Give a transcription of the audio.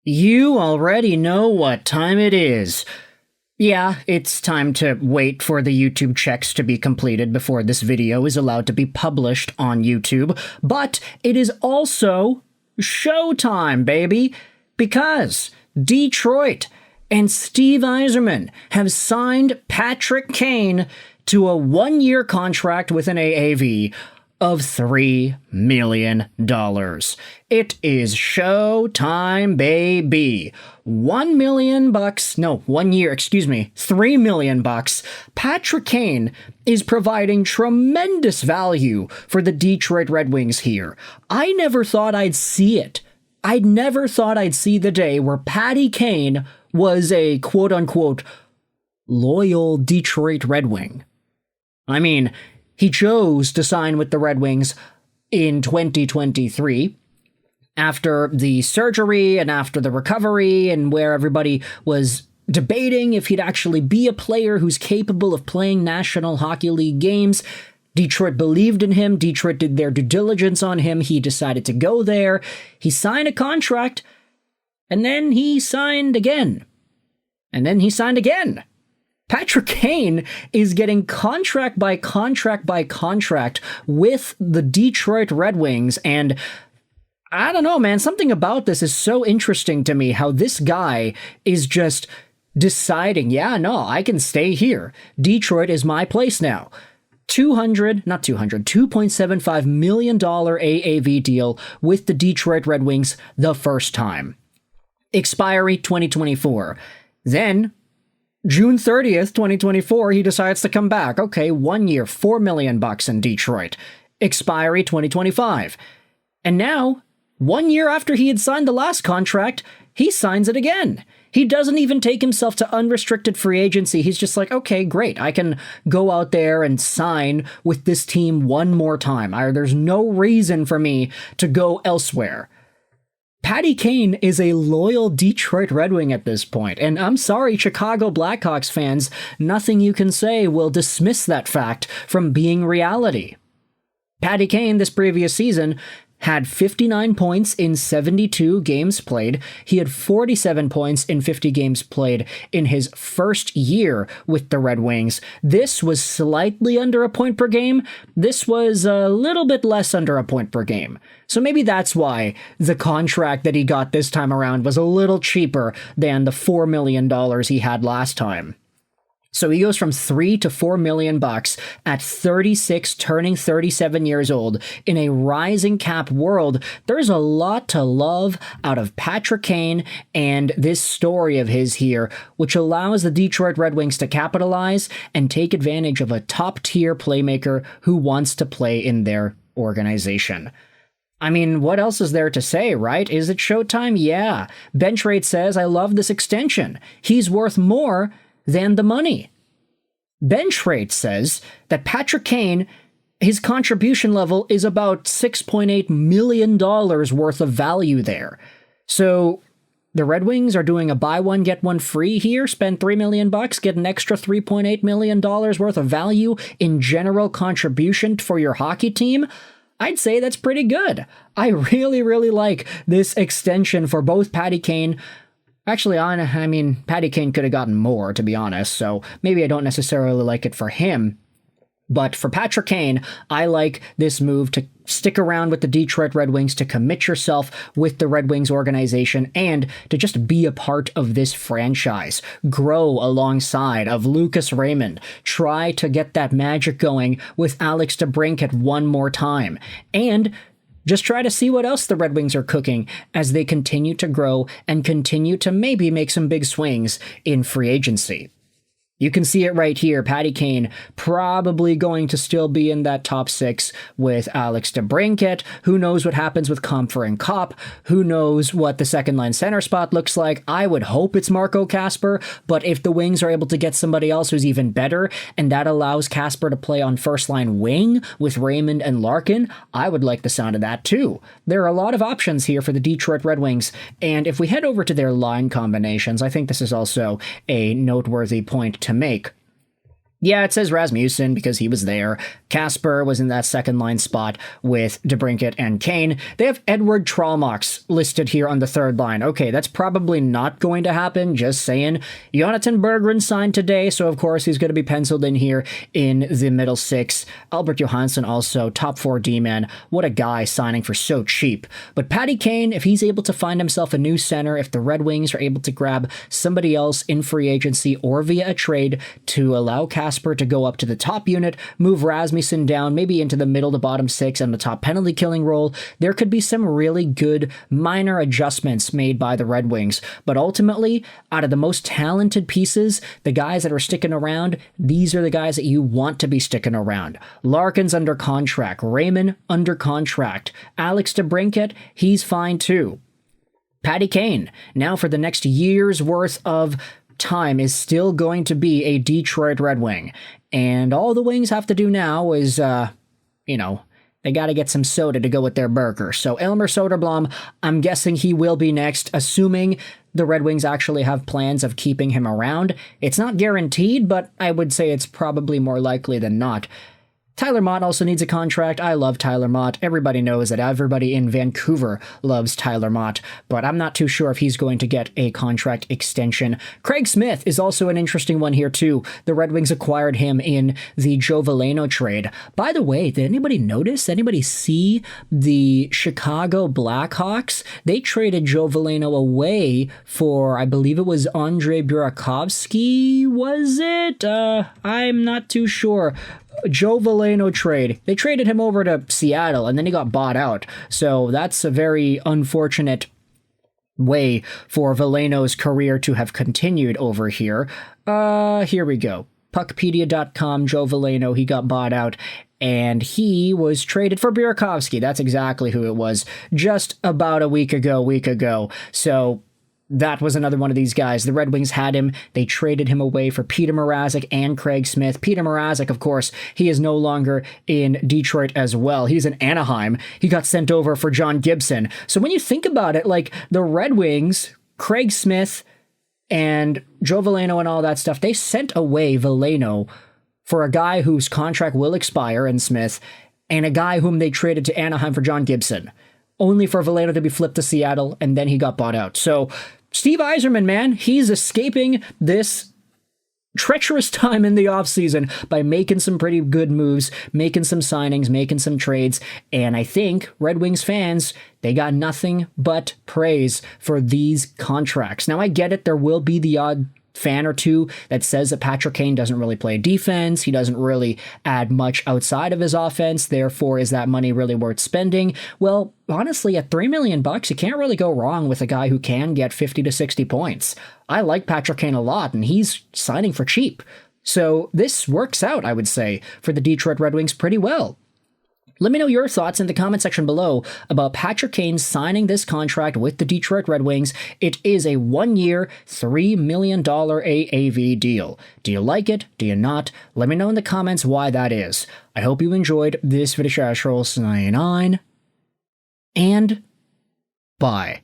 You already know what time it is. Yeah, it's time to wait for the YouTube checks to be completed before this video is allowed to be published on YouTube, but it is also showtime, baby, because Detroit and Steve Yzerman have signed Patrick Kane to a one-year contract with an AAV of $3 million. It is showtime, baby. $1 million, no, 1 year, $3 million. Patrick Kane is providing tremendous value for the Detroit Red Wings here. I never thought I'd see it. I never thought I'd see the day where Patty Kane was a quote-unquote loyal Detroit Red Wing. I mean, he chose to sign with the Red Wings in 2023 after the surgery and after the recovery and where everybody was debating if he'd actually be a player who's capable of playing National Hockey League games. Detroit believed in him. Detroit did their due diligence on him. He decided to go there. He signed a contract, and then he signed again. And then he signed again. Patrick Kane is getting contract by contract by contract with the Detroit Red Wings, and I don't know, man, something about this is so interesting to me, how this guy is just deciding, yeah, no, I can stay here. Detroit is my place now. $2.75 million AAV deal with the Detroit Red Wings the first time. Expiry 2024. Then June 30th, 2024, he decides to come back. Okay, 1 year, $4 million in Detroit. Expiry 2025. And now, 1 year after he had signed the last contract, he signs it again. He doesn't even take himself to unrestricted free agency. He's just like, okay, great. I can go out there and sign with this team one more time. There's no reason for me to go elsewhere. Patty Kane is a loyal Detroit Red Wing at this point, and I'm sorry, Chicago Blackhawks fans, nothing you can say will dismiss that fact from being reality. Patty Kane this previous season had 59 points in 72 games played. He had 47 points in 50 games played in his first year with the Red Wings. This was slightly under a point per game. This was a little bit less under a point per game. So maybe that's why the contract that he got this time around was a little cheaper than the $4 million he had last time. So he goes from $3 to $4 million at 36, turning 37 years old. In a rising cap world, there's a lot to love out of Patrick Kane and this story of his here, which allows the Detroit Red Wings to capitalize and take advantage of a top-tier playmaker who wants to play in their organization. I mean, what else is there to say, right? Is it showtime? Yeah. Benchtrade says, I love this extension. He's worth more than the money. Benchtrade says that Patrick Kane, his contribution level is about $6.8 million worth of value there. So the Red Wings are doing a buy one, get one free here, spend $3 million, get an extra $3.8 million worth of value in general contribution for your hockey team. I'd say that's pretty good. I really, really like this extension for both Patty Kane. Actually, I mean, Patty Kane could have gotten more, to be honest, so maybe I don't necessarily like it for him. But for Patrick Kane, I like this move to stick around with the Detroit Red Wings, to commit yourself with the Red Wings organization, and to just be a part of this franchise. Grow alongside of Lucas Raymond. Try to get that magic going with Alex DeBrincat one more time. And just try to see what else the Red Wings are cooking as they continue to grow and continue to maybe make some big swings in free agency. You can see it right here. Patty Kane probably going to still be in that top six with Alex DeBrincat. Who knows what happens with Comfer and Kopp? Who knows what the second line center spot looks like? I would hope it's Marco Kasper, but if the Wings are able to get somebody else who's even better, and that allows Kasper to play on first line wing with Raymond and Larkin, I would like the sound of that too. There are a lot of options here for the Detroit Red Wings, and if we head over to their line combinations, I think this is also a noteworthy point to make. Yeah, it says Rasmussen because he was there. Kasper was in that second line spot with DeBrincat and Kane. They have Edward Tralmox listed here on the third line. Okay, that's probably not going to happen, just saying. Jonathan Berggren signed today, so of course he's going to be penciled in here in the middle six. Albert Johansson also, top 4 D-man. What a guy signing for so cheap. But Patty Kane, if he's able to find himself a new center, if the Red Wings are able to grab somebody else in free agency or via a trade to allow Kasper to go up to the top unit, move Rasmussen down, maybe into the middle to bottom 6 and the top penalty killing role, there could be some really good minor adjustments made by the Red Wings. But ultimately, out of the most talented pieces, the guys that are sticking around, these are the guys that you want to be sticking around. Larkin's under contract, Raymond under contract, Alex DeBrincat, he's fine too. Patty Kane, now for the next year's worth of time, is still going to be a Detroit Red Wing. And all the Wings have to do now is, they got to get some soda to go with their burger. So Elmer Soderblom, I'm guessing he will be next, assuming the Red Wings actually have plans of keeping him around. It's not guaranteed, but I would say it's probably more likely than not. Tyler Mott also needs a contract. I love Tyler Mott. Everybody knows that everybody in Vancouver loves Tyler Mott, but I'm not too sure if he's going to get a contract extension. Craig Smith is also an interesting one here too. The Red Wings acquired him in the Joe Veleno trade. By the way, did anybody notice? Anybody see the Chicago Blackhawks? They traded Joe Veleno away for, I believe it was Andrei Burakovsky, was it? I'm not too sure. Joe Veleno trade. They traded him over to Seattle and then he got bought out. So that's a very unfortunate way for Veleno's career to have continued over here. Here we go. Puckpedia.com, Joe Veleno, he got bought out and he was traded for Burakovsky. That's exactly who it was just about a week ago. So that was another one of these guys. The Red Wings had him. They traded him away for Peter Mrazek and Craig Smith. Peter Mrazek, of course, he is no longer in Detroit as well. He's in Anaheim. He got sent over for John Gibson. So when you think about it, like the Red Wings, Craig Smith and Joe Veleno and all that stuff, they sent away Veleno for a guy whose contract will expire in Smith and a guy whom they traded to Anaheim for John Gibson, only for Veleno to be flipped to Seattle, and then he got bought out. So Steve Yzerman, man, he's escaping this treacherous time in the offseason by making some pretty good moves, making some signings, making some trades, and I think Red Wings fans, they got nothing but praise for these contracts. Now, I get it, there will be the odd fan or two that says that Patrick Kane doesn't really play defense, he doesn't really add much outside of his offense, therefore is that money really worth spending? Well, honestly, at $3 million, you can't really go wrong with a guy who can get 50 to 60 points. I like Patrick Kane a lot, and he's signing for cheap. So this works out, I would say, for the Detroit Red Wings pretty well. Let me know your thoughts in the comment section below about Patrick Kane signing this contract with the Detroit Red Wings. It is a 1-year, $3 million AAV deal. Do you like it? Do you not? Let me know in the comments why that is. I hope you enjoyed this video. Sign on, and bye.